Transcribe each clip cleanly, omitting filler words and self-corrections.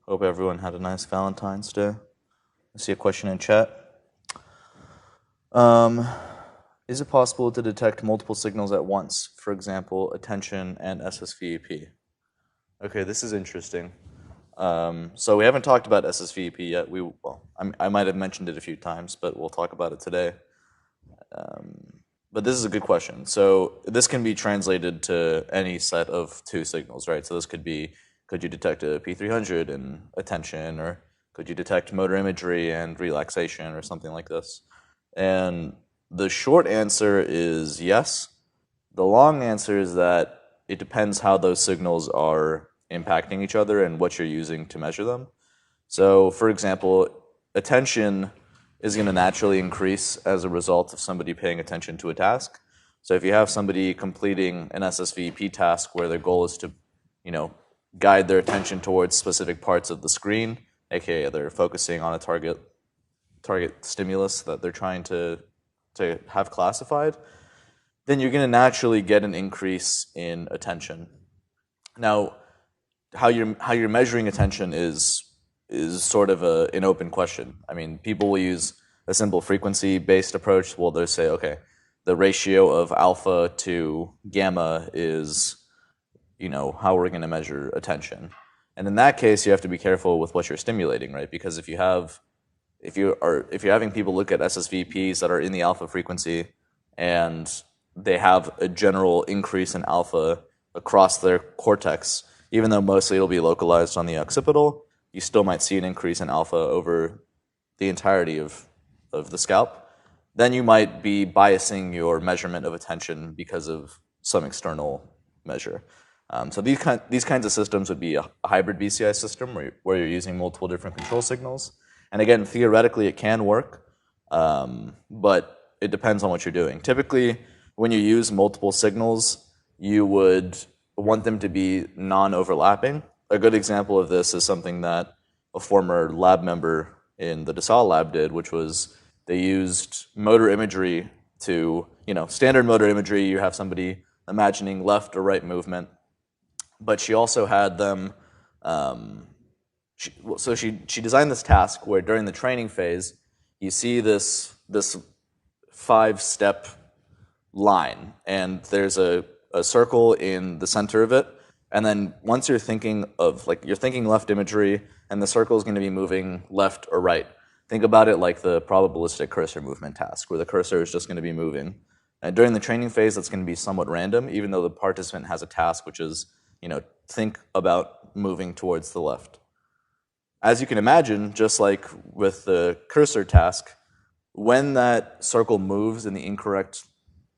Hope everyone had a nice Valentine's Day. I see a question in chat. Is it possible to detect multiple signals at once? For example, attention and SSVEP. Okay, this is interesting. So we haven't talked about SSVEP yet. I might have mentioned it a few times, but we'll talk about it today. But this is a good question. So this can be translated to any set of two signals, right? So this could be, could you detect a P300 in attention, or could you detect motor imagery and relaxation, or something like this? And the short answer is yes. The long answer is that it depends how those signals are impacting each other and what you're using to measure them. So, for example, attention is going to naturally increase as a result of somebody paying attention to a task. So if you have somebody completing an SSVEP task where their goal is to, guide their attention towards specific parts of the screen, aka they're focusing on a target stimulus that they're trying to have classified, then you're going to naturally get an increase in attention. Now, how you're measuring attention is sort of an open question. I mean, people will use a simple frequency-based approach. Well, they'll say, okay, the ratio of alpha to gamma is, how we're going to measure attention. And in that case, you have to be careful with what you're stimulating, right? Because if you're having people look at SSVPs that are in the alpha frequency and they have a general increase in alpha across their cortex, even though mostly it'll be localized on the occipital, you still might see an increase in alpha over the entirety of the scalp. Then you might be biasing your measurement of attention because of some external measure. So these kinds of systems would be a hybrid BCI system where you're using multiple different control signals. And again, theoretically, it can work, but it depends on what you're doing. Typically, when you use multiple signals, you would want them to be non-overlapping. A good example of this is something that a former lab member in the DeSalle lab did, which was they used motor imagery to, standard motor imagery, you have somebody imagining left or right movement, but she also had them, she designed this task where during the training phase, you see this 5-step line, and there's a circle in the center of it, and then once you're thinking left imagery, and the circle is going to be moving left or right. Think about it like the probabilistic cursor movement task, where the cursor is just going to be moving. And during the training phase, that's going to be somewhat random, even though the participant has a task which is, think about moving towards the left. As you can imagine, just like with the cursor task, when that circle moves in the incorrect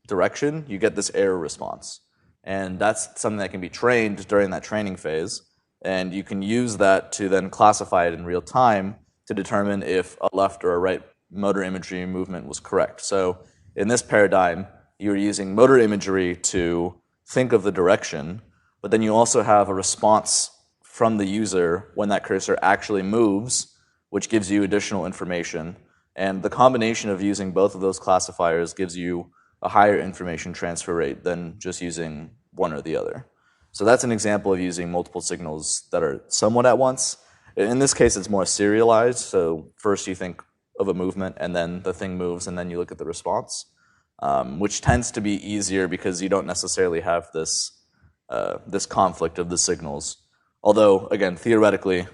direction, you get this error response. And that's something that can be trained during that training phase. And you can use that to then classify it in real time to determine if a left or a right motor imagery movement was correct. So in this paradigm, you're using motor imagery to think of the direction, but then you also have a response from the user when that cursor actually moves, which gives you additional information. And the combination of using both of those classifiers gives you a higher information transfer rate than just using one or the other. So that's an example of using multiple signals that are somewhat at once. In this case, it's more serialized. So first you think of a movement, and then the thing moves, and then you look at the response, which tends to be easier because you don't necessarily have this conflict of the signals. Although, again, theoretically,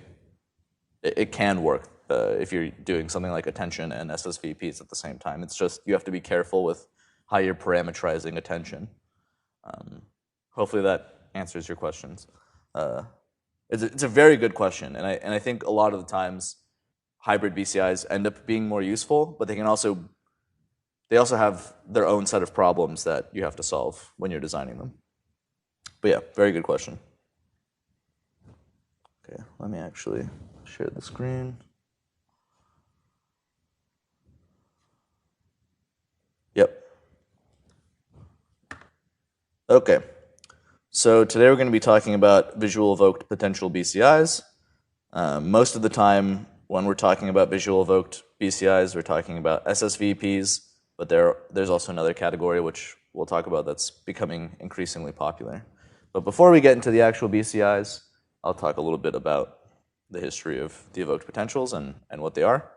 it can work if you're doing something like attention and SSVPs at the same time. It's just you have to be careful with how you're parameterizing attention. Hopefully that answers your questions. It's a very good question, and I think a lot of the times hybrid BCIs end up being more useful, but they also have their own set of problems that you have to solve when you're designing them. But yeah, very good question. Okay, let me actually share the screen. Yep. Okay. So today we're going to be talking about visual evoked potential BCIs. Most of the time when we're talking about visual evoked BCIs, we're talking about SSVPs, but there's also another category which we'll talk about that's becoming increasingly popular. But before we get into the actual BCIs, I'll talk a little bit about the history of the evoked potentials and what they are.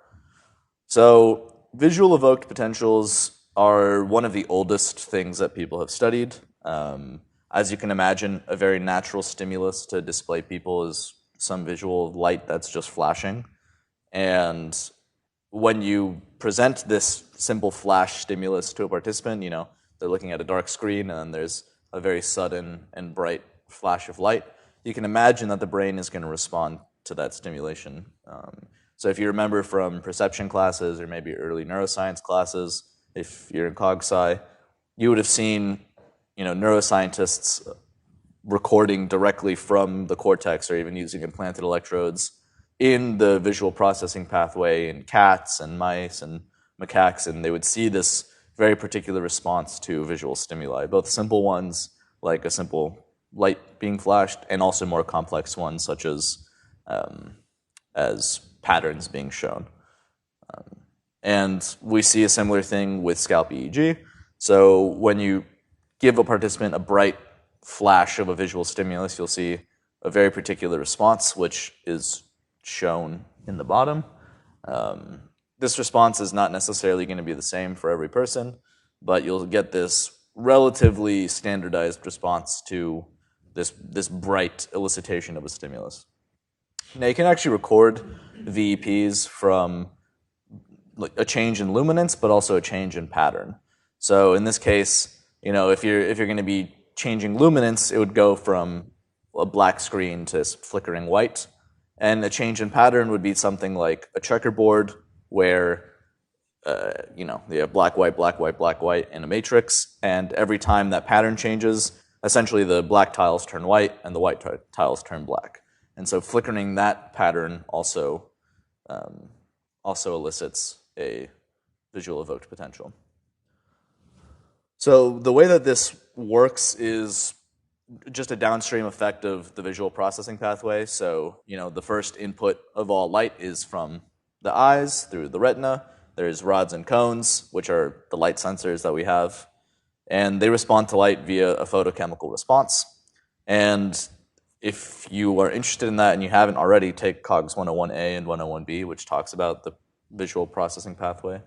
So visual evoked potentials are one of the oldest things that people have studied. As you can imagine, a very natural stimulus to display people is some visual light that's just flashing. And when you present this simple flash stimulus to a participant, they're looking at a dark screen and then there's a very sudden and bright flash of light, you can imagine that the brain is going to respond to that stimulation. So if you remember from perception classes or maybe early neuroscience classes, if you're in Cog Sci, you would have seen neuroscientists recording directly from the cortex or even using implanted electrodes in the visual processing pathway in cats and mice and macaques, and they would see this very particular response to visual stimuli, both simple ones like a simple light being flashed and also more complex ones such as patterns being shown. And we see a similar thing with scalp EEG. So when you give a participant a bright flash of a visual stimulus, you'll see a very particular response, which is shown in the bottom. This response is not necessarily going to be the same for every person, but you'll get this relatively standardized response to this bright elicitation of a stimulus. Now, you can actually record VEPs from a change in luminance, but also a change in pattern. So in this case, if you're going to be changing luminance, it would go from a black screen to flickering white. And a change in pattern would be something like a checkerboard where you have black, white, black, white, black, white in a matrix, and every time that pattern changes, essentially the black tiles turn white and the white tiles turn black. And so flickering that pattern also elicits a visual evoked potential. So the way that this works is just a downstream effect of the visual processing pathway. So, the first input of all light is from the eyes through the retina. There's rods and cones, which are the light sensors that we have. And they respond to light via a photochemical response. And if you are interested in that and you haven't already, take COGS 101A and 101B, which talks about the visual processing pathway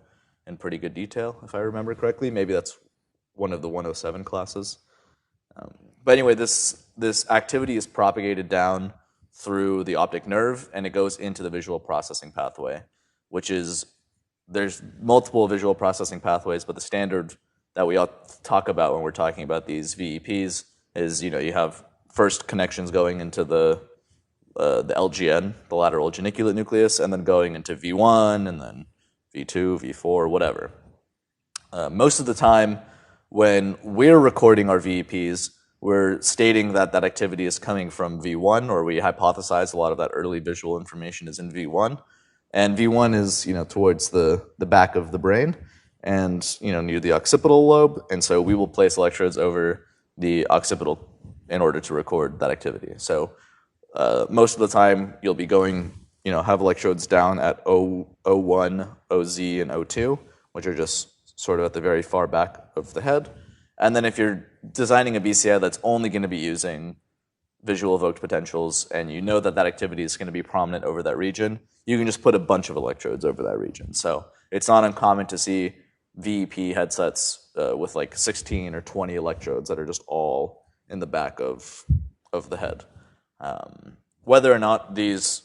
in pretty good detail, if I remember correctly. Maybe that's one of the 107 classes. But anyway, this activity is propagated down through the optic nerve, and it goes into the visual processing pathway, which is, there's multiple visual processing pathways, but the standard that we all talk about when we're talking about these VEPs is, you have first connections going into the LGN, the lateral geniculate nucleus, and then going into V1, and then V2, V4, whatever. Most of the time, when we're recording our VEPs, we're stating that that activity is coming from V1, or we hypothesize a lot of that early visual information is in V1. And V1 is, towards the back of the brain and, near the occipital lobe. And so we will place electrodes over the occipital in order to record that activity. So most of the time you'll be going, have electrodes down at O1, OZ, and O2, which are just sort of at the very far back of the head. And then if you're designing a BCI that's only going to be using visual evoked potentials and you know that that activity is going to be prominent over that region, you can just put a bunch of electrodes over that region. So it's not uncommon to see VEP headsets with like 16 or 20 electrodes that are just all in the back of the head. Whether or not this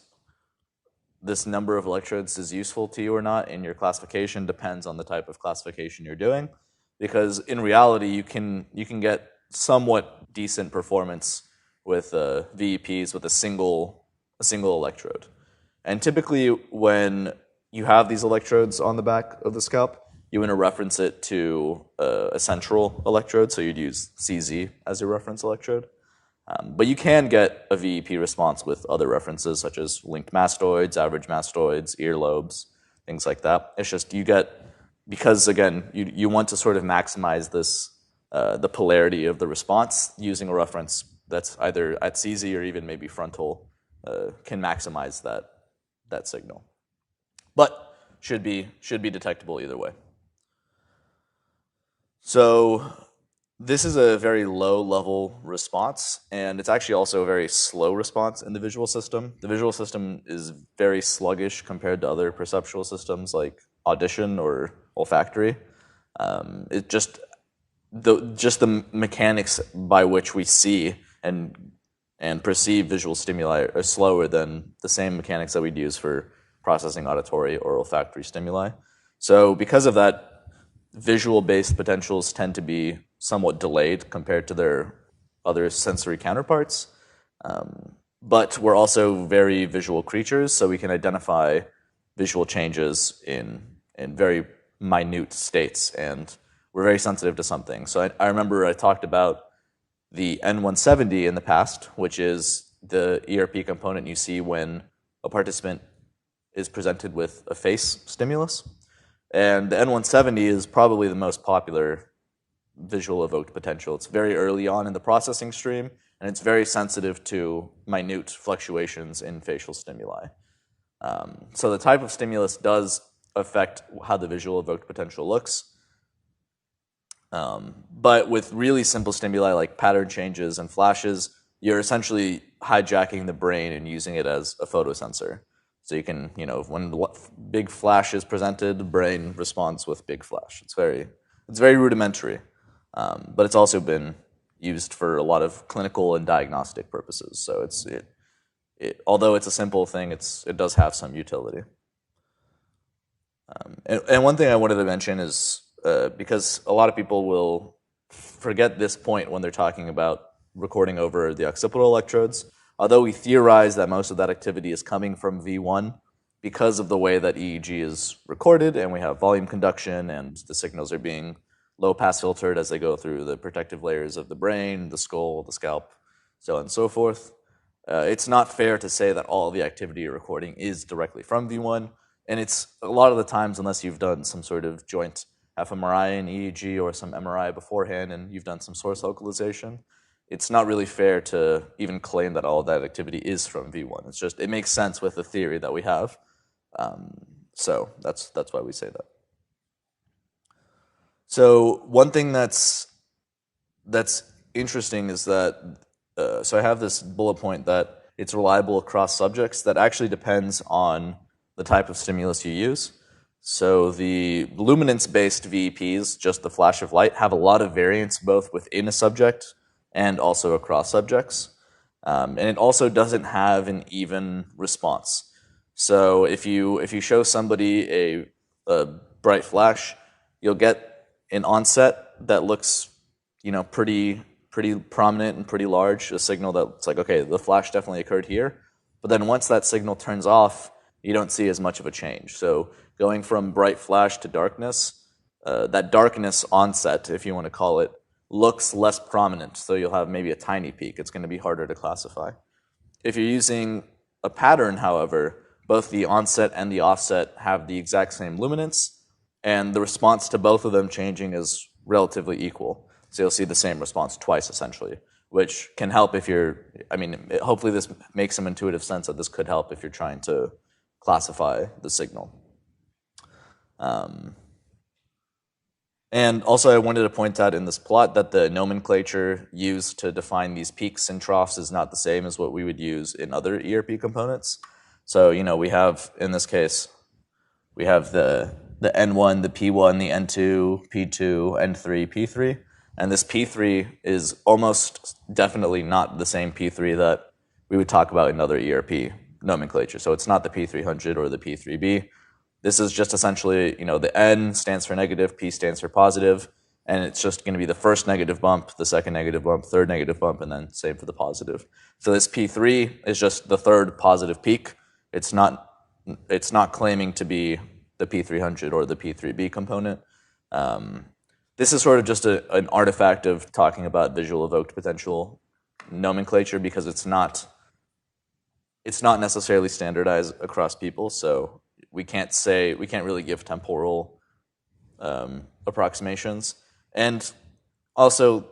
number of electrodes is useful to you or not in your classification depends on the type of classification you're doing, because in reality you can get somewhat decent performance with VEPs with a single electrode. And typically when you have these electrodes on the back of the scalp, you want to reference it to a central electrode, so you'd use CZ as your reference electrode. But you can get a VEP response with other references such as linked mastoids, average mastoids, earlobes, things like that. It's just because again, you want to sort of maximize this, the polarity of the response, using a reference that's either at CZ or even maybe frontal can maximize that signal. But should be detectable either way. So This is a very low level response, and it's actually also a very slow response in the visual system. The visual system is very sluggish compared to other perceptual systems like audition or olfactory. It just the mechanics by which we see and perceive visual stimuli are slower than the same mechanics that we'd use for processing auditory or olfactory stimuli. So because of that, visual-based potentials tend to be somewhat delayed compared to their other sensory counterparts. But we're also very visual creatures, so we can identify visual changes in very minute states, and we're very sensitive to something. So I remember I talked about the N170 in the past, which is the ERP component you see when a participant is presented with a face stimulus. And the N170 is probably the most popular visual evoked potential. It's very early on in the processing stream, and it's very sensitive to minute fluctuations in facial stimuli. So the type of stimulus does affect how the visual evoked potential looks. But with really simple stimuli like pattern changes and flashes, you're essentially hijacking the brain and using it as a photosensor. So you can, when big flash is presented, the brain responds with big flash. It's very rudimentary, but it's also been used for a lot of clinical and diagnostic purposes. So although it's a simple thing, it does have some utility. And one thing I wanted to mention is because a lot of people will forget this point when they're talking about recording over the occipital electrodes. Although we theorize that most of that activity is coming from V1 because of the way that EEG is recorded, and we have volume conduction, and the signals are being low-pass filtered as they go through the protective layers of the brain, the skull, the scalp, so on and so forth. It's not fair to say that all the activity you're recording is directly from V1, and it's a lot of the times, unless you've done some sort of joint fMRI and EEG or some MRI beforehand and you've done some source localization, it's not really fair to even claim that all of that activity is from V1. It's just, it makes sense with the theory that we have. So that's why we say that. So one thing that's interesting is that, so I have this bullet point that it's reliable across subjects. That actually depends on the type of stimulus you use. So the luminance-based VEPs, just the flash of light, have a lot of variance both within a subject and also across subjects. And it also doesn't have an even response. So if you show somebody a bright flash, you'll get an onset that looks, pretty prominent and pretty large, a signal that's like, okay, the flash definitely occurred here. But then once that signal turns off, you don't see as much of a change. So going from bright flash to darkness, that darkness onset, if you want to call it, looks less prominent. So you'll have maybe a tiny peak. It's going to be harder to classify. If you're using a pattern, however, both the onset and the offset have the exact same luminance, and the response to both of them changing is relatively equal. So you'll see the same response twice, essentially, which can help if hopefully this makes some intuitive sense that this could help if you're trying to classify the signal. And also I wanted to point out in this plot that the nomenclature used to define these peaks and troughs is not the same as what we would use in other ERP components. So, we have, in this case, we have the N1, the P1, the N2, P2, N3, P3. And this P3 is almost definitely not the same P3 that we would talk about in other ERP nomenclature. So it's not the P300 or the P3B. This is just essentially, the N stands for negative, P stands for positive, and it's just going to be the first negative bump, the second negative bump, third negative bump, and then same for the positive. So this P3 is just the third positive peak. It's not claiming to be the P300 or the P3B component. This is sort of just an artifact of talking about visual evoked potential nomenclature because it's not necessarily standardized across people, so we can't really give temporal approximations. And also,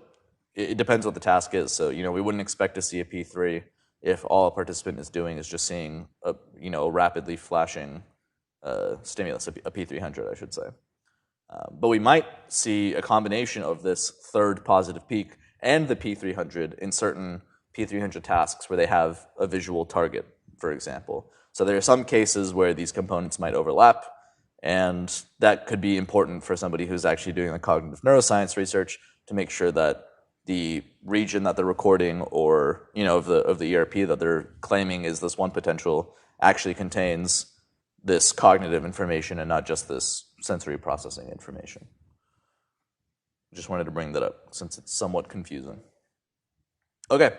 it depends what the task is. So, we wouldn't expect to see a P3 if all a participant is doing is just seeing a rapidly flashing stimulus, a P300, I should say. But we might see a combination of this third positive peak and the P300 in certain P300 tasks where they have a visual target, for example. So there are some cases where these components might overlap, and that could be important for somebody who's actually doing the cognitive neuroscience research to make sure that the region that they're recording, or of the ERP that they're claiming is this one potential, actually contains this cognitive information and not just this sensory processing information. Just wanted to bring that up since it's somewhat confusing. Okay,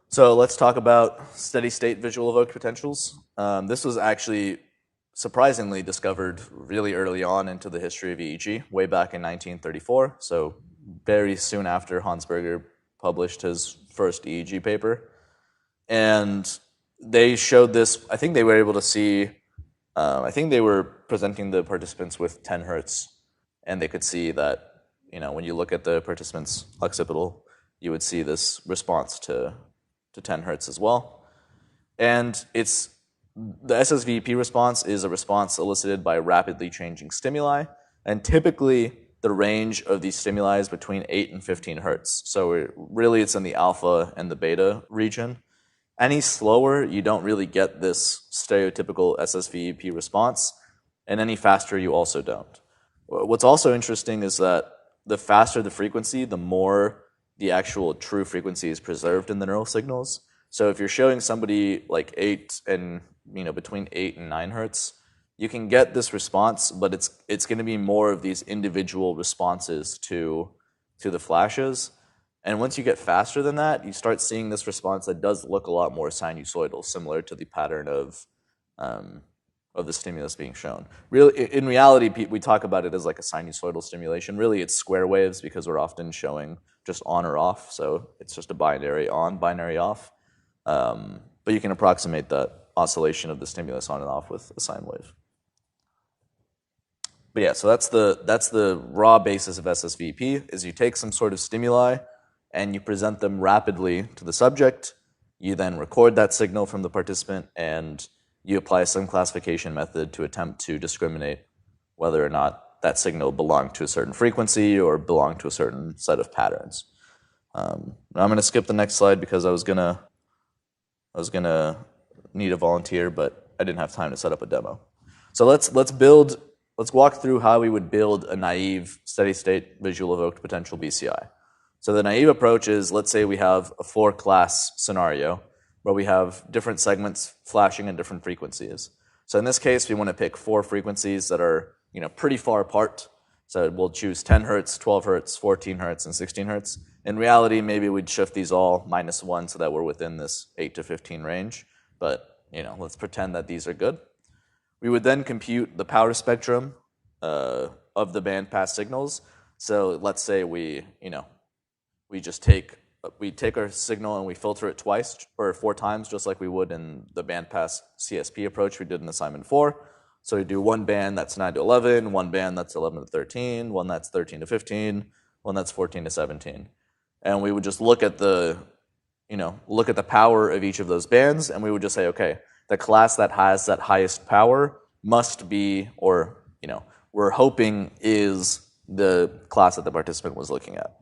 so let's talk about steady state visual evoked potentials. This was actually surprisingly discovered really early on into the history of EEG, way back in 1934, so very soon after Hans Berger published his first EEG paper. And they showed this, I think they were able to see, I think they were presenting the participants with 10 hertz, and they could see that, when you look at the participant's occipital, you would see this response to 10 hertz as well. And the SSVP response is a response elicited by rapidly changing stimuli, and typically the range of these stimuli is between 8 and 15 hertz. So really it's in the alpha and the beta region. Any slower, you don't really get this stereotypical SSVP response, and any faster, you also don't. What's also interesting is that the faster the frequency, the more the actual true frequency is preserved in the neural signals. So if you're showing somebody like 8 and between 8 and 9 hertz, you can get this response, but it's going to be more of these individual responses to the flashes. And once you get faster than that, you start seeing this response that does look a lot more sinusoidal, similar to the pattern of the stimulus being shown. Really, in reality, we talk about it as like a sinusoidal stimulation. Really, it's square waves because we're often showing just on or off, so it's just a binary on, binary off. But you can approximate that oscillation of the stimulus on and off with a sine wave. But yeah, so that's the raw basis of SSVP, is you take some sort of stimuli and you present them rapidly to the subject. You then record that signal from the participant, and you apply some classification method to attempt to discriminate whether or not that signal belonged to a certain frequency or belonged to a certain set of patterns. I'm going to skip the next slide because I was gonna need a volunteer, but I didn't have time to set up a demo. So let's walk through how we would build a naive steady-state visual evoked potential BCI. So the naive approach is, let's say we have a 4-class scenario where we have different segments flashing in different frequencies. So in this case, we want to pick 4 frequencies that are pretty far apart. So we'll choose 10 hertz, 12 hertz, 14 hertz, and 16 hertz. In reality, maybe we'd shift these all -1 so that we're within this 8 to 15 range. But let's pretend that these are good. We would then compute the power spectrum of the bandpass signals. So let's say we take our signal and we filter it twice or 4 times, just like we would in the bandpass CSP approach we did in assignment 4. So we do one band that's 9 to 11, one band that's 11 to 13, one that's 13 to 15, one that's 14 to 17. And we would just look at the power of each of those bands, and we would just say, okay, the class that has that highest power must be, or we're hoping is the class that the participant was looking at.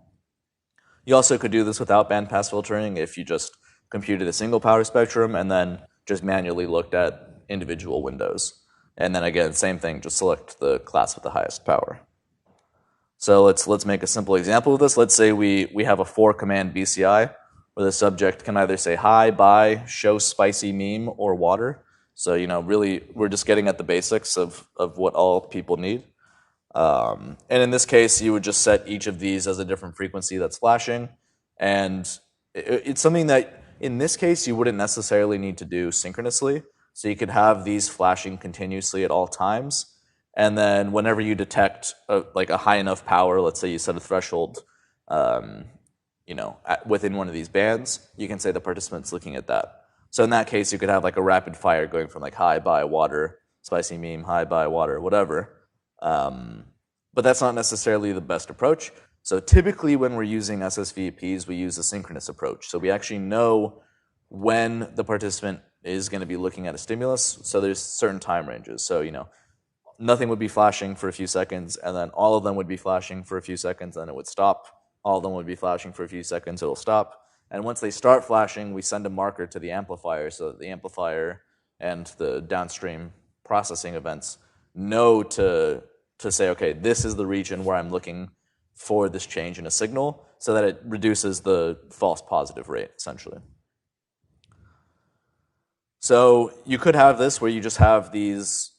You also could do this without bandpass filtering if you just computed a single power spectrum and then just manually looked at individual windows. And then again, same thing, just select the class with the highest power. So let's make a simple example of this. Let's say we have a 4-command BCI where the subject can either say hi, bye, show spicy meme, or water. So really we're just getting at the basics of what all people need. And in this case, you would just set each of these as a different frequency that's flashing. And it's something that, in this case, you wouldn't necessarily need to do synchronously. So you could have these flashing continuously at all times. And then whenever you detect a high enough power, let's say you set a threshold within one of these bands, you can say the participant's looking at that. So in that case, you could have like a rapid fire going from like hi, bye, water, spicy meme, hi, bye, water, whatever. But that's not necessarily the best approach. So typically when we're using SSVPs, we use a synchronous approach. So we actually know when the participant is going to be looking at a stimulus. So there's certain time ranges. So, nothing would be flashing for a few seconds, and then all of them would be flashing for a few seconds, and it would stop. All of them would be flashing for a few seconds, it'll stop. And once they start flashing, we send a marker to the amplifier so that the amplifier and the downstream processing events know to say, okay, this is the region where I'm looking for this change in a signal, so that it reduces the false positive rate, essentially. So you could have this where you just have these,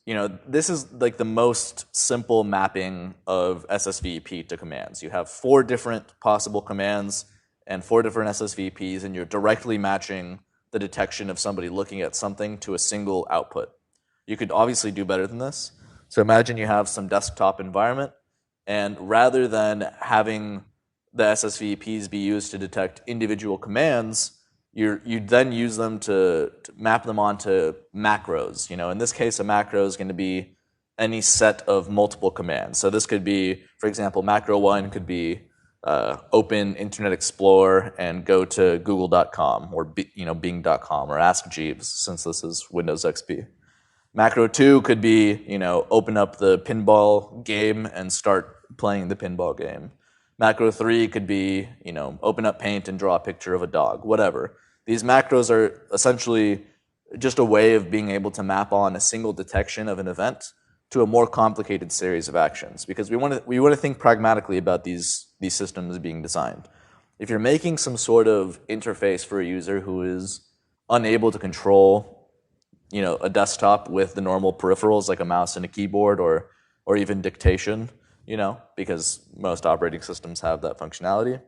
this is like the most simple mapping of SSVP to commands. You have 4 different possible commands and 4 different SSVPs, and you're directly matching the detection of somebody looking at something to a single output. You could obviously do better than this. So imagine you have some desktop environment, and rather than having the SSVPs be used to detect individual commands, you then use them to map them onto macros. In this case, a macro is going to be any set of multiple commands. So this could be, for example, macro 1 could be open Internet Explorer and go to google.com or bing.com or ask Jeeves, since this is Windows XP. Macro 2 could be, open up the pinball game and start playing the pinball game. Macro 3 could be, open up Paint and draw a picture of a dog, whatever. These macros are essentially just a way of being able to map on a single detection of an event to a more complicated series of actions, because we want to think pragmatically about these systems being designed. If you're making some sort of interface for a user who is unable to control, a desktop with the normal peripherals like a mouse and a keyboard or even dictation, because most operating systems have that functionality,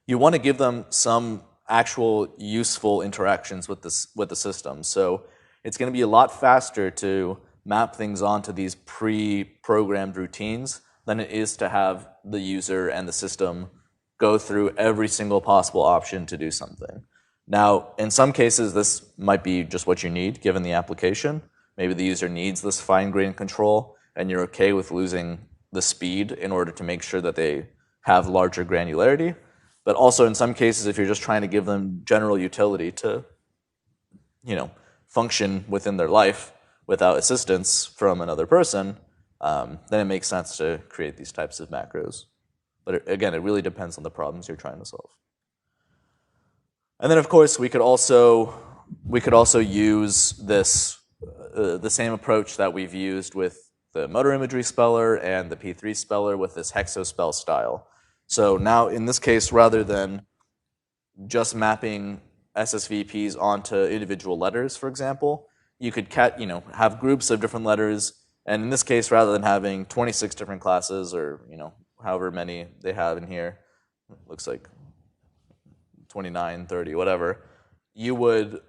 you want to give them some actual useful interactions with the system. So it's going to be a lot faster to map things onto these pre-programmed routines than it is to have the user and the system go through every single possible option to do something. Now, in some cases, this might be just what you need given the application. Maybe the user needs this fine-grained control, and you're okay with losing the speed in order to make sure that they have larger granularity. But also, in some cases, if you're just trying to give them general utility to, function within their life without assistance from another person, then it makes sense to create these types of macros. But again, it really depends on the problems you're trying to solve. And then, of course, we could also use this the same approach that we've used with the motor imagery speller and the P3 speller with this hexospell style. So now, in this case, rather than just mapping SSVPs onto individual letters, for example, you could have groups of different letters, and in this case, rather than having 26 different classes or however many they have in here, it looks like 29, 30, whatever, you would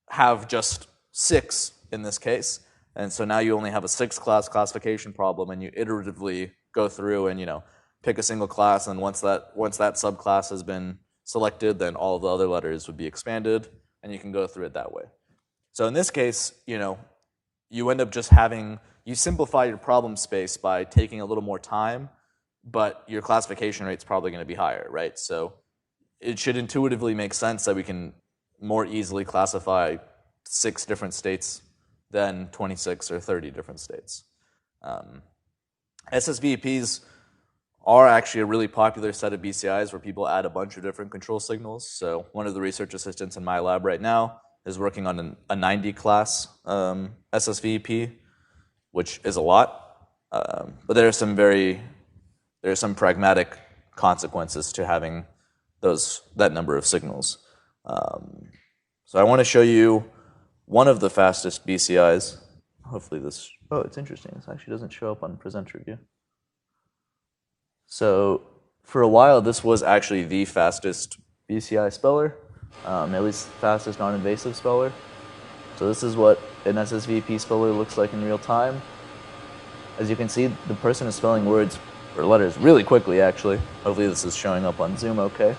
have just 6 in this case, and so now you only have a 6-class classification problem, and you iteratively go through and pick a single class, and once that subclass has been selected, then all of the other letters would be expanded, and you can go through it that way. So in this case, you end up just you simplify your problem space by taking a little more time, but your classification rate's probably going to be higher, right? So it should intuitively make sense that we can more easily classify 6 different states than 26 or 30 different states. SSVPs are actually a really popular set of BCIs where people add a bunch of different control signals. So one of the research assistants in my lab right now is working on a 90-class SSVP, which is a lot. But there are some pragmatic consequences to having that number of signals. So I want to show you one of the fastest BCIs. Hopefully this. Oh, it's interesting. This actually doesn't show up on presenter view. So for a while, this was actually the fastest BCI speller, at least fastest non-invasive speller. So this is what an SSVP speller looks like in real time. As you can see, the person is spelling words or letters really quickly, actually. Hopefully this is showing up on Zoom okay.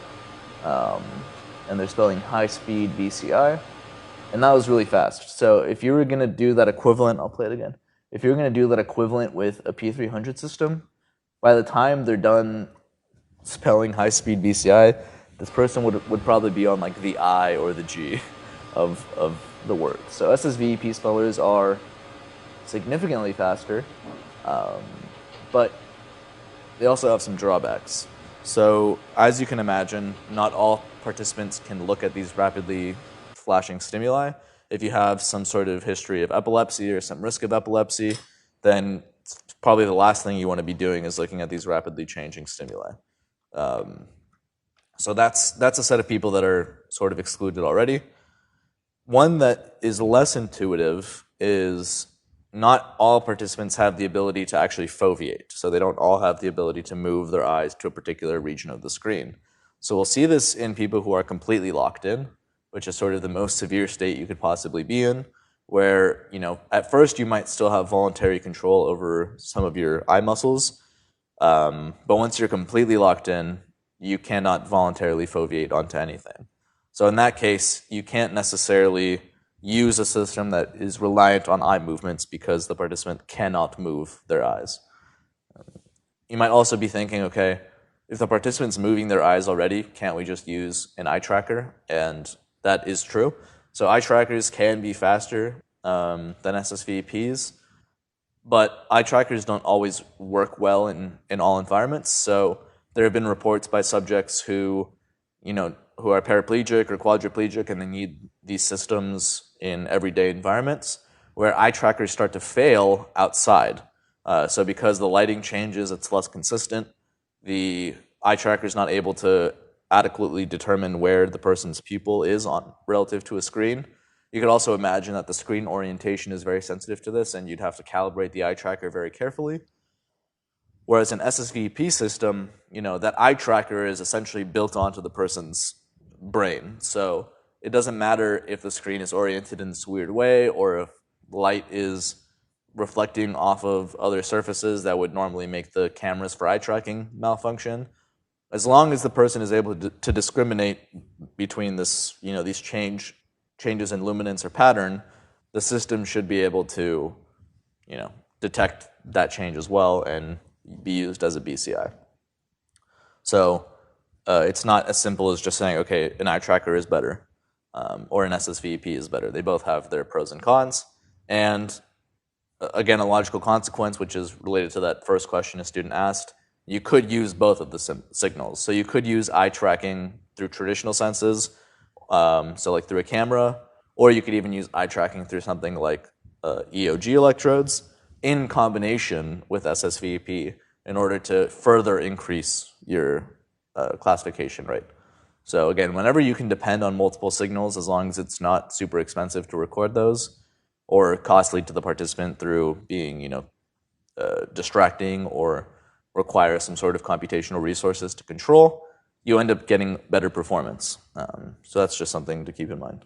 And they're spelling high-speed BCI. And that was really fast. So if you were going to do that equivalent, I'll play it again. If you were going to do that equivalent with a P300 system, by the time they're done spelling high-speed BCI, this person would probably be on like the I or the G of the word. So SSVP spellers are significantly faster, but they also have some drawbacks. So as you can imagine, not all participants can look at these rapidly flashing stimuli. If you have some sort of history of epilepsy or some risk of epilepsy, then probably the last thing you want to be doing is looking at these rapidly changing stimuli. So that's a set of people that are sort of excluded already. One that is less intuitive is not all participants have the ability to actually foveate. So they don't all have the ability to move their eyes to a particular region of the screen. So we'll see this in people who are completely locked in, which is sort of the most severe state you could possibly be in, where, at first you might still have voluntary control over some of your eye muscles, but once you're completely locked in, you cannot voluntarily foveate onto anything. So in that case, you can't necessarily use a system that is reliant on eye movements because the participant cannot move their eyes. You might also be thinking, okay, if the participant's moving their eyes already, can't we just use an eye tracker? And that is true. So eye trackers can be faster than SSVPs, but eye trackers don't always work well in all environments. So there have been reports by subjects who are paraplegic or quadriplegic and they need these systems in everyday environments where eye trackers start to fail outside. So because the lighting changes, it's less consistent. The eye tracker is not able to adequately determine where the person's pupil is on relative to a screen. You could also imagine that the screen orientation is very sensitive to this, and you'd have to calibrate the eye tracker very carefully. Whereas an SSVP system, that eye tracker is essentially built onto the person's brain. So it doesn't matter if the screen is oriented in this weird way or if light is reflecting off of other surfaces that would normally make the cameras for eye tracking malfunction. As long as the person is able to discriminate between this, these changes in luminance or pattern, the system should be able to, detect that change as well and be used as a BCI. So it's not as simple as just saying, okay, an eye tracker is better or an SSVP is better. They both have their pros and cons. And again, a logical consequence, which is related to that first question a student asked, you could use both of the signals. So you could use eye tracking through traditional senses, so like through a camera, or you could even use eye tracking through something like EOG electrodes in combination with SSVP in order to further increase your classification rate. So again, whenever you can depend on multiple signals, as long as it's not super expensive to record those or costly to the participant through being, distracting or require some sort of computational resources to control, you end up getting better performance. So that's just something to keep in mind.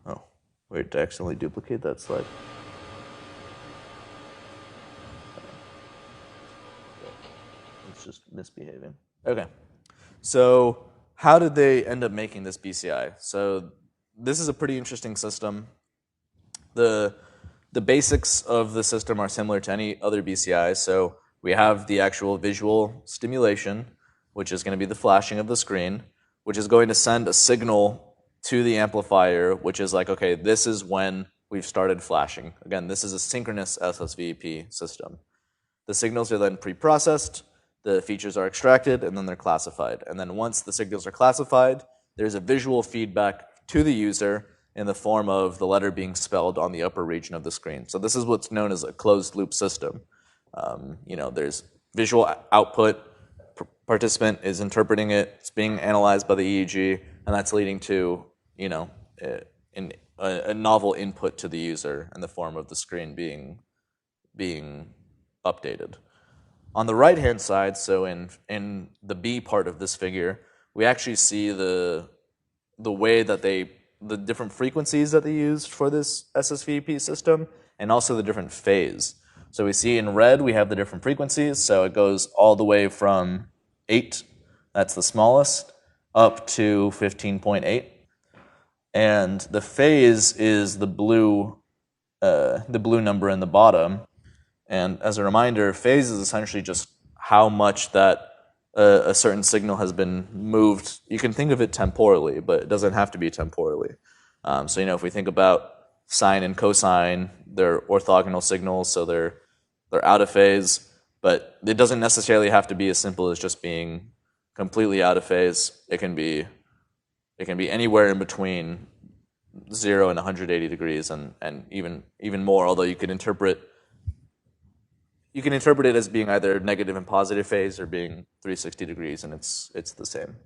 Oh, wait, to accidentally duplicate that slide. It's just misbehaving. Okay, so how did they end up making this BCI? So this is a pretty interesting system. The basics of the system are similar to any other BCI. So we have the actual visual stimulation, which is going to be the flashing of the screen, which is going to send a signal to the amplifier, which is like, okay, this is when we've started flashing. Again, this is a synchronous SSVP system. The signals are then pre-processed, the features are extracted, and then they're classified. And then once the signals are classified, there's a visual feedback to the user in the form of the letter being spelled on the upper region of the screen. So this is what's known as a closed-loop system. There's visual output, participant is interpreting it, it's being analyzed by the EEG, and that's leading to a novel input to the user in the form of the screen being updated. On the right-hand side, so in the B part of this figure, we actually see the way that the different frequencies that they used for this SSVP system, and also the different phase. So we see in red we have the different frequencies, so it goes all the way from 8, that's the smallest, up to 15.8. And the phase is the blue number in the bottom. And as a reminder, phase is essentially just how much that a certain signal has been moved. You can think of it temporally, but it doesn't have to be temporally. So if we think about sine and cosine, they're orthogonal signals, so they're out of phase, but it doesn't necessarily have to be as simple as just being completely out of phase. It can be anywhere in between 0 and 180 degrees, and even more. Although you can interpret it as being either negative and positive phase or being 360 degrees, and it's the same.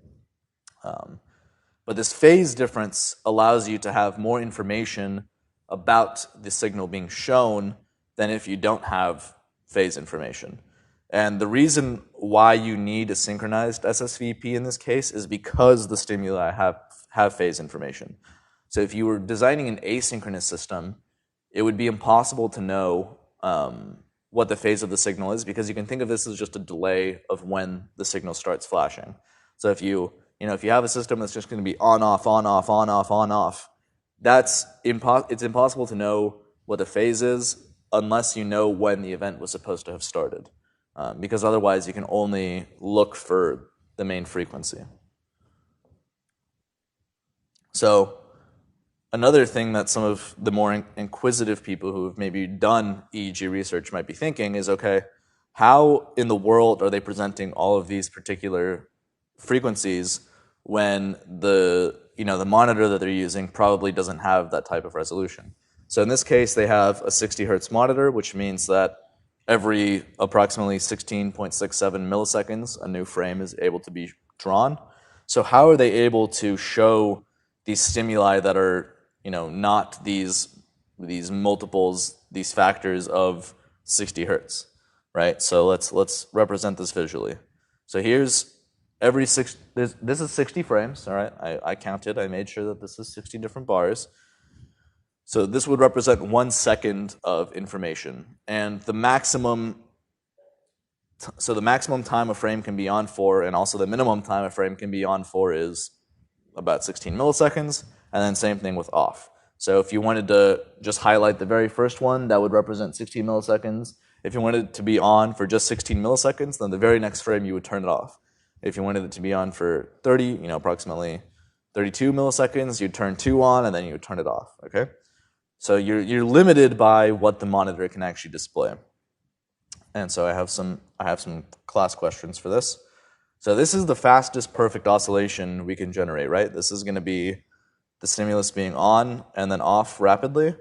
But this phase difference allows you to have more information about the signal being shown than if you don't have phase information. And the reason why you need a synchronized SSVP in this case is because the stimuli have phase information. So if you were designing an asynchronous system, it would be impossible to know what the phase of the signal is, because you can think of this as just a delay of when the signal starts flashing. So if you have a system that's just going to be on, off, on, off, on, off, on, off, it's impossible to know what the phase is unless you know when the event was supposed to have started, because otherwise you can only look for the main frequency. So another thing that some of the more inquisitive people who have maybe done EEG research might be thinking is, okay, how in the world are they presenting all of these particular frequencies when the monitor that they're using probably doesn't have that type of resolution? So in this case, they have a 60 hertz monitor, which means that every approximately 16.67 milliseconds, a new frame is able to be drawn. So how are they able to show these stimuli that are not these multiples, these factors of 60 hertz, right? So let's represent this visually. So here's this is 60 frames, all right? I counted, I made sure that this is 60 different bars. So this would represent 1 second of information. And the maximum time a frame can be on for, and also the minimum time a frame can be on for, is about 16 milliseconds, and then same thing with off. So if you wanted to just highlight the very first one, that would represent 16 milliseconds. If you wanted it to be on for just 16 milliseconds, then the very next frame you would turn it off. If you wanted it to be on for approximately 32 milliseconds, you'd turn 2 on, and then you would turn it off, okay? So you're limited by what the monitor can actually display. And so I have some class questions for this. So this is the fastest perfect oscillation we can generate, right? This is going to be the stimulus being on and then off rapidly.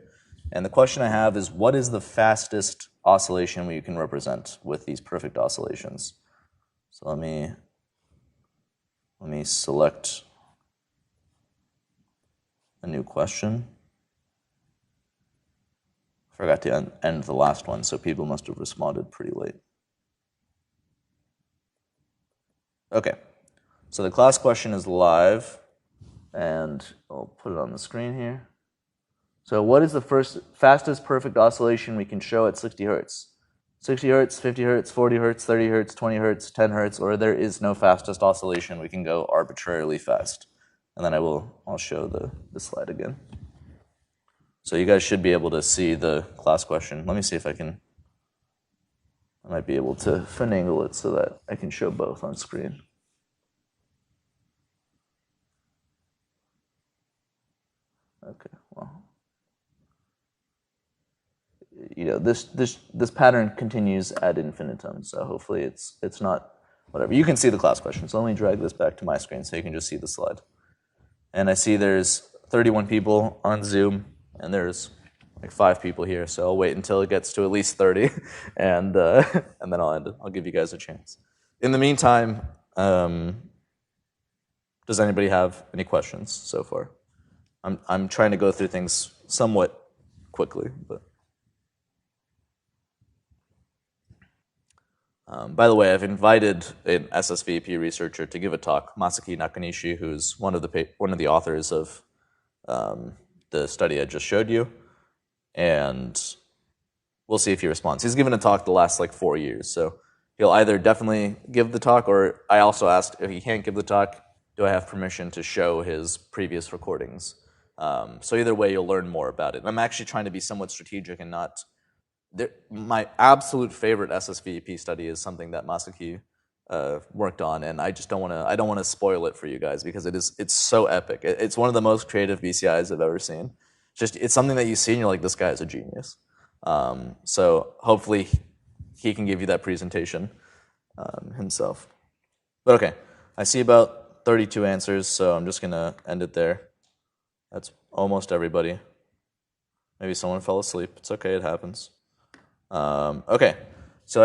And the question I have is, what is the fastest oscillation we can represent with these perfect oscillations? So let me select a new question. Forgot to end the last one, so people must have responded pretty late. Okay, so the class question is live, and I'll put it on the screen here. So what is the fastest perfect oscillation we can show at 60 hertz? 60 hertz, 50 hertz, 40 hertz, 30 hertz, 20 hertz, 10 hertz, or there is no fastest oscillation. We can go arbitrarily fast. And then I'll show the slide again. So you guys should be able to see the class question. Let me see if I might be able to finagle it so that I can show both on screen. Okay, well, this pattern continues ad infinitum, so hopefully it's not whatever. You can see the class question, so let me drag this back to my screen so you can just see the slide. And I see there's 31 people on Zoom, and there's like 5 people here, so I'll wait until it gets to at least 30, and then I'll end it. I'll give you guys a chance. In the meantime, does anybody have any questions so far? I'm trying to go through things somewhat quickly, but by the way, I've invited an SSVP researcher to give a talk, Masaki Nakanishi, who's one of the authors of the study I just showed you, and we'll see if he responds. He's given a talk the last 4 years, so he'll either definitely give the talk, or I also asked if he can't give the talk, do I have permission to show his previous recordings? So either way, you'll learn more about it. I'm actually trying to be somewhat strategic and not... my absolute favorite SSVP study is something that Masaki worked on, and I just don't want to spoil it for you guys because it's so epic. It's one of the most creative BCIs I've ever seen. It's something that you see and you're like, this guy is a genius. So hopefully he can give you that presentation himself. But okay, I see about 32 answers, so I'm just gonna end it there. That's almost everybody. Maybe someone fell asleep. It's okay, it happens. Okay, so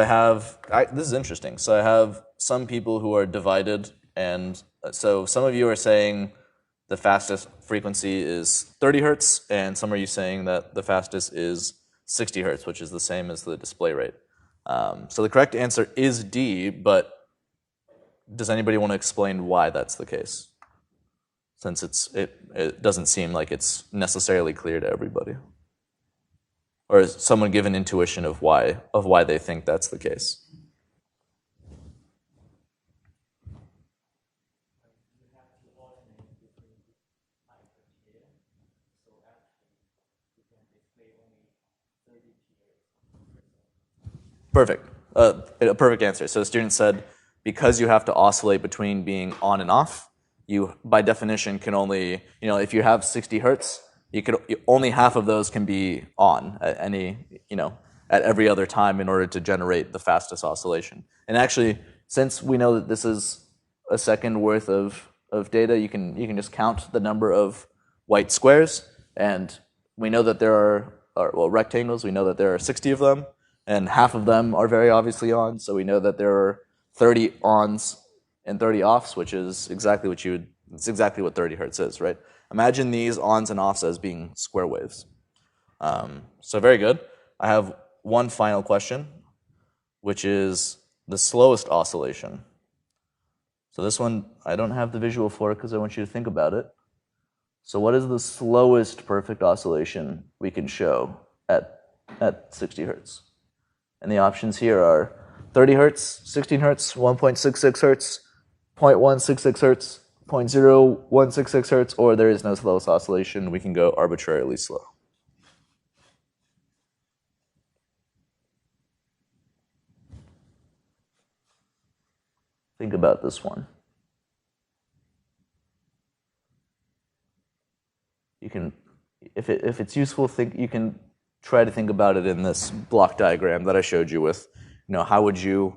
this is interesting. So I have some people who are divided, and so some of you are saying the fastest frequency is 30 hertz, and some of you saying that the fastest is 60 hertz, which is the same as the display rate. So the correct answer is D, but does anybody want to explain why that's the case? Since it doesn't seem like it's necessarily clear to everybody. Or does someone give an intuition of why they think that's the case? Perfect. A perfect answer. So the student said, because you have to oscillate between being on and off, you, by definition, can only, if you have 60 hertz, only half of those can be on at at every other time in order to generate the fastest oscillation. And actually, since we know that this is a second worth of data, you can just count the number of white squares, and we know that there are rectangles. We know that there are 60 of them, and half of them are very obviously on. So we know that there are 30 ons and 30 offs, which is exactly what 30 hertz is, right? Imagine these ons and offs as being square waves. So very good. I have one final question, which is the slowest oscillation. So this one, I don't have the visual for it because I want you to think about it. So what is the slowest perfect oscillation we can show at 60 hertz? And the options here are 30 hertz, 16 hertz, 1.66 hertz, 0.166 hertz, 0.0166 hertz, or there is no slowest oscillation. We can go arbitrarily slow. Think about this one. You can, if it's useful, you can try to think about it in this block diagram that I showed you with, how would you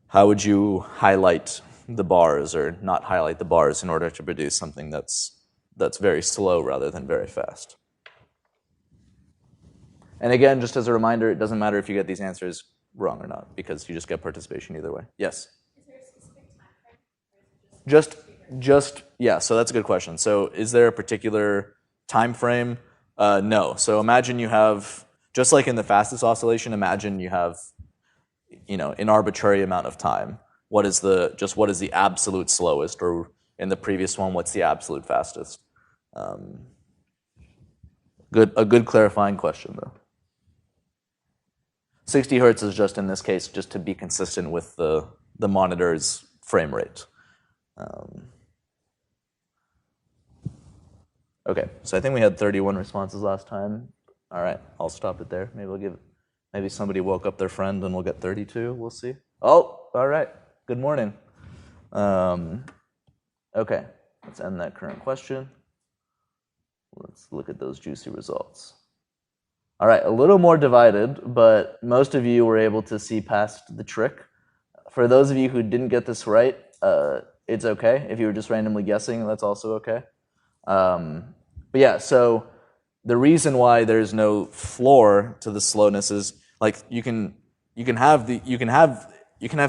highlight the bars or not highlight the bars in order to produce something that's very slow rather than very fast. And again, just as a reminder, it doesn't matter if you get these answers wrong or not, because you just get participation either way. Yes? Is there a specific time frame? Yeah, so that's a good question. So is there a particular time frame? No. So imagine you have, just like in the fastest oscillation, imagine you have, an arbitrary amount of time. What is the absolute slowest? Or in the previous one, what's the absolute fastest? A good clarifying question, though. 60 hertz is just, in this case, just to be consistent with the monitor's frame rate. Okay, so I think we had 31 responses last time. All right, I'll stop it there. Maybe somebody woke up their friend and we'll get 32. We'll see. Oh, all right. Good morning. Okay, let's end that current question. Let's look at those juicy results. All right, a little more divided, but most of you were able to see past the trick. For those of you who didn't get this right, it's okay. If you were just randomly guessing, that's also okay. But yeah, so the reason why there's no floor to the slowness is like you can have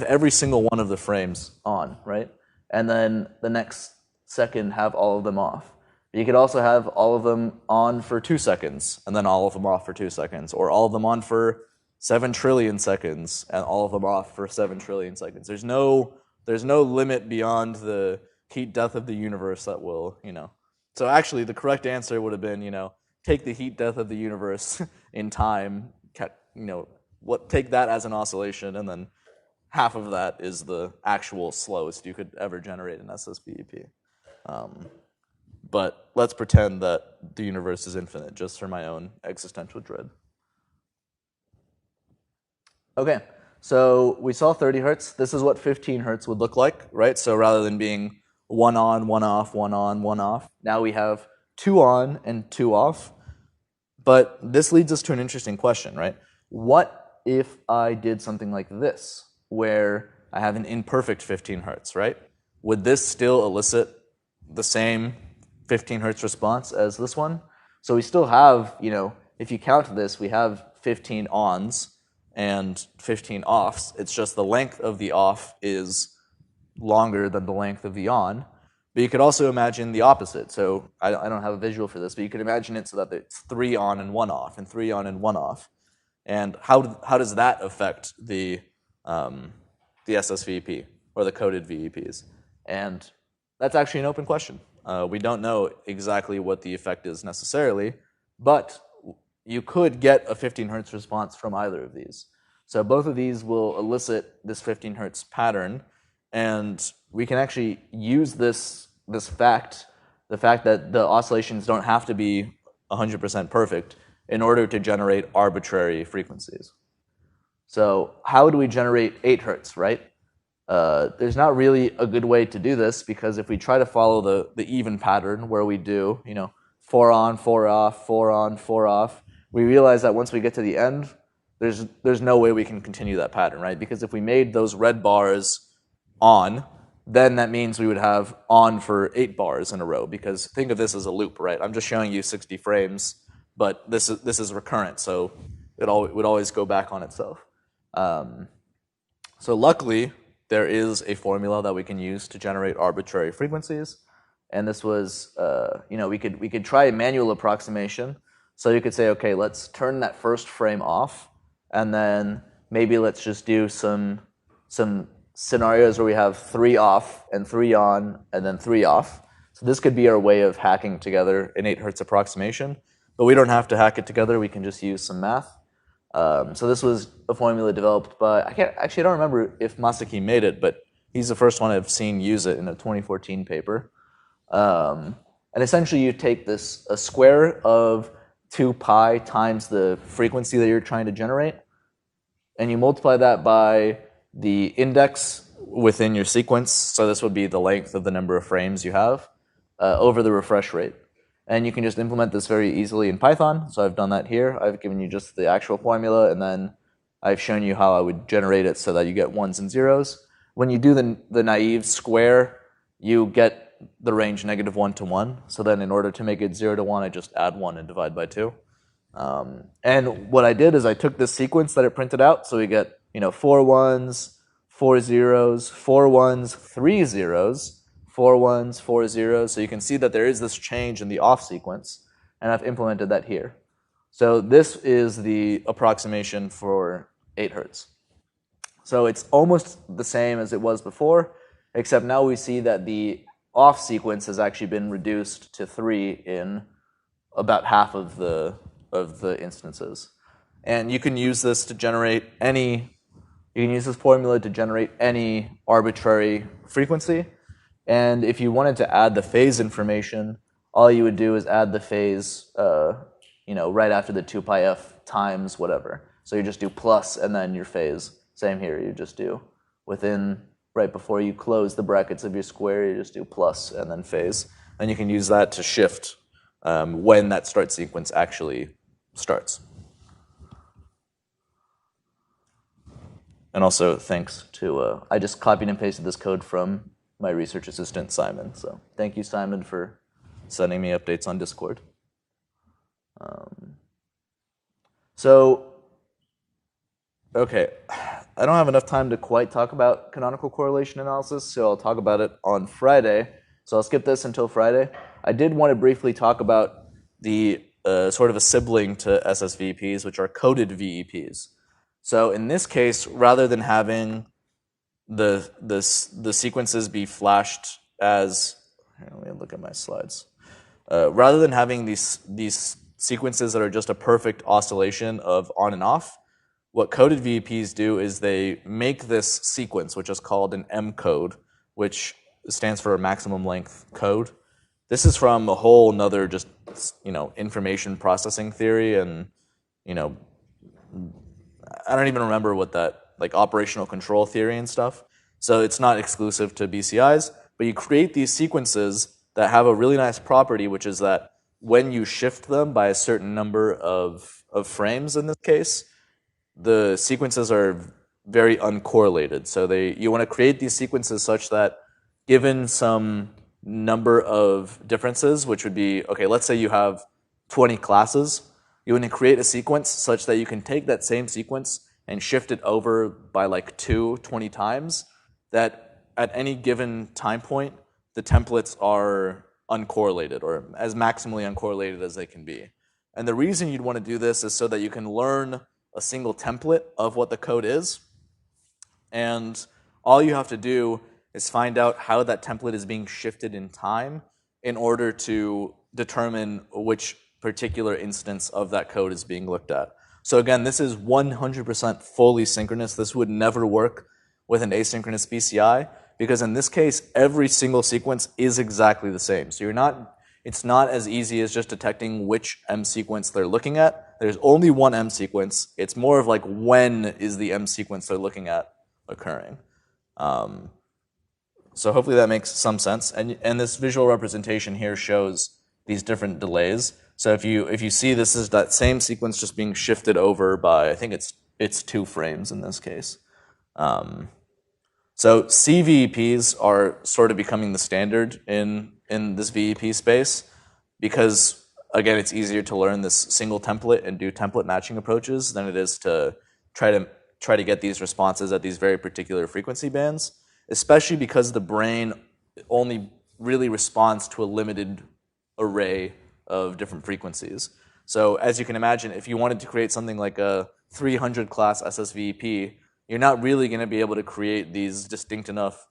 every single one of the frames on, right? And then the next second have all of them off. But you could also have all of them on for 2 seconds and then all of them off for 2 seconds, or all of them on for 7 trillion seconds and all of them off for 7 trillion seconds. There's no limit beyond the heat death of the universe that will, So actually, the correct answer would have been, take the heat death of the universe in time, take that as an oscillation, and then half of that is the actual slowest you could ever generate in SSBEP. But let's pretend that the universe is infinite, just for my own existential dread. Okay, So we saw 30 hertz. This is what 15 hertz would look like, right? So rather than being one on, one off, one on, one off, now we have two on and two off. But this leads us to an interesting question, right? What if I did something like this, where I have an imperfect 15 hertz, right? Would this still elicit the same 15 hertz response as this one? So we still have, if you count this, we have 15 ons and 15 offs. It's just the length of the off is longer than the length of the on. But you could also imagine the opposite. So I don't have a visual for this, but you could imagine it so that it's 3 on and 1 off, and 3 on and 1 off. And how does that affect the SSVP or the coded VEPs? And that's actually an open question. We don't know exactly what the effect is necessarily, but you could get a 15 hertz response from either of these. So both of these will elicit this 15 hertz pattern, and we can actually use this fact, the fact that the oscillations don't have to be 100% perfect, in order to generate arbitrary frequencies. So how do we generate 8 hertz, right? There's not really a good way to do this, because if we try to follow the even pattern where we do, 4 on, 4 off, 4 on, 4 off, we realize that once we get to the end, there's no way we can continue that pattern, right? Because if we made those red bars on, then that means we would have on for 8 bars in a row, because think of this as a loop, right? I'm just showing you 60 frames, but this is recurrent, so it would always go back on itself. So luckily, there is a formula that we can use to generate arbitrary frequencies, and this was, we could try a manual approximation. So you could say, okay, let's turn that first frame off, and then maybe let's just do some scenarios where we have 3 off and 3 on and then 3 off. So this could be our way of hacking together an 8 hertz approximation, but we don't have to hack it together. We can just use some math. So this was a formula developed by, I don't remember if Masaki made it, but he's the first one I've seen use it in a 2014 paper. And essentially you take a square of 2 pi times the frequency that you're trying to generate, and you multiply that by the index within your sequence, so this would be the length of the number of frames you have, over the refresh rate. And you can just implement this very easily in Python, so I've done that here. I've given you just the actual formula, and then I've shown you how I would generate it so that you get ones and zeros. When you do the naive square, you get the range -1 to 1, so then in order to make it 0 to 1, I just add 1 and divide by 2. And what I did is I took this sequence that it printed out, so we get 4 ones, 4 zeros, 4 ones, 3 zeros, 4 ones, 4 zeros. So you can see that there is this change in the off sequence, and I've implemented that here. So this is the approximation for 8 hertz. So it's almost the same as it was before, except now we see that the off sequence has actually been reduced to 3 in about half of the instances. And you can use this to generate this formula to generate any arbitrary frequency. And if you wanted to add the phase information, all you would do is add the phase, right after the 2 pi f times whatever. So you just do plus and then your phase. Same here, you just do right before you close the brackets of your square, you just do plus and then phase. And you can use that to shift when that start sequence actually starts. And also thanks to, I just copied and pasted this code from my research assistant, Simon. So thank you, Simon, for sending me updates on Discord. Okay, I don't have enough time to quite talk about canonical correlation analysis, so I'll talk about it on Friday. So I'll skip this until Friday. I did want to briefly talk about the sort of a sibling to SSVPs, which are coded VEPs. So in this case, rather than having the sequences be flashed as, here, let me look at my slides. Rather than having these sequences that are just a perfect oscillation of on and off, what coded VEPs do is they make this sequence, which is called an M code, which stands for a maximum length code. This is from a whole nother just, information processing theory, and, I don't even remember what that like operational control theory and stuff. So it's not exclusive to BCIs, but you create these sequences that have a really nice property, which is that when you shift them by a certain number of frames in this case, the sequences are very uncorrelated. So you want to create these sequences such that given some number of differences, which would be, okay, let's say you have 20 classes, you want to create a sequence such that you can take that same sequence and shift it over by like 20 times, that at any given time point, the templates are uncorrelated, or as maximally uncorrelated as they can be. And the reason you'd want to do this is so that you can learn a single template of what the code is, and all you have to do is find out how that template is being shifted in time in order to determine which particular instance of that code is being looked at. So again, this is 100% fully synchronous. This would never work with an asynchronous BCI, because in this case, every single sequence is exactly the same. So it's not as easy as just detecting which M sequence they're looking at. There's only one M sequence. It's more of like, when is the M sequence they're looking at occurring? So hopefully that makes some sense. And this visual representation here shows these different delays. So if you see, this is that same sequence just being shifted over by, I think it's 2 frames in this case. So CVEPs are sort of becoming the standard in this VEP space, because again, it's easier to learn this single template and do template matching approaches than it is to try to get these responses at these very particular frequency bands, especially because the brain only really responds to a limited array of different frequencies. So as you can imagine, if you wanted to create something like a 300 class SSVEP, you're not really going to be able to create these distinct enough,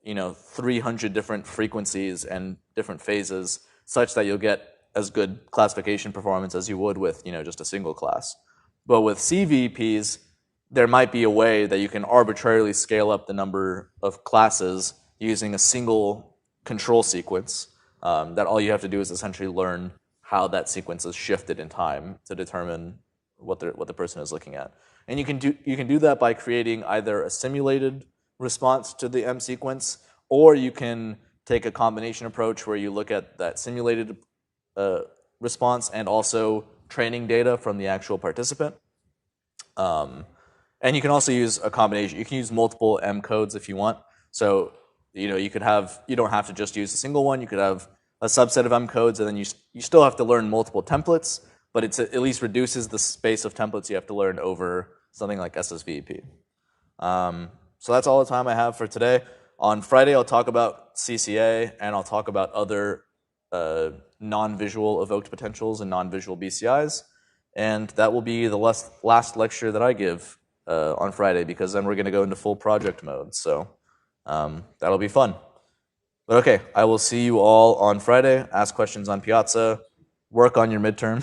300 different frequencies and different phases such that you'll get as good classification performance as you would with, just a single class. But with CVEPs, there might be a way that you can arbitrarily scale up the number of classes using a single control sequence, that all you have to do is essentially learn how that sequence is shifted in time to determine what the person is looking at. And you can do that by creating either a simulated response to the M sequence, or you can take a combination approach where you look at that simulated response and also training data from the actual participant. And you can also use a combination. You can use multiple M codes if you want. So you don't have to just use a single one. You could have a subset of M codes, and then you still have to learn multiple templates, but it at least reduces the space of templates you have to learn over something like SSVEP. So that's all the time I have for today. On Friday, I'll talk about CCA, and I'll talk about other non-visual evoked potentials and non-visual BCIs. And that will be the last lecture that I give on Friday, because then we're going to go into full project mode. So that'll be fun. But okay, I will see you all on Friday. Ask questions on Piazza. Work on your midterm.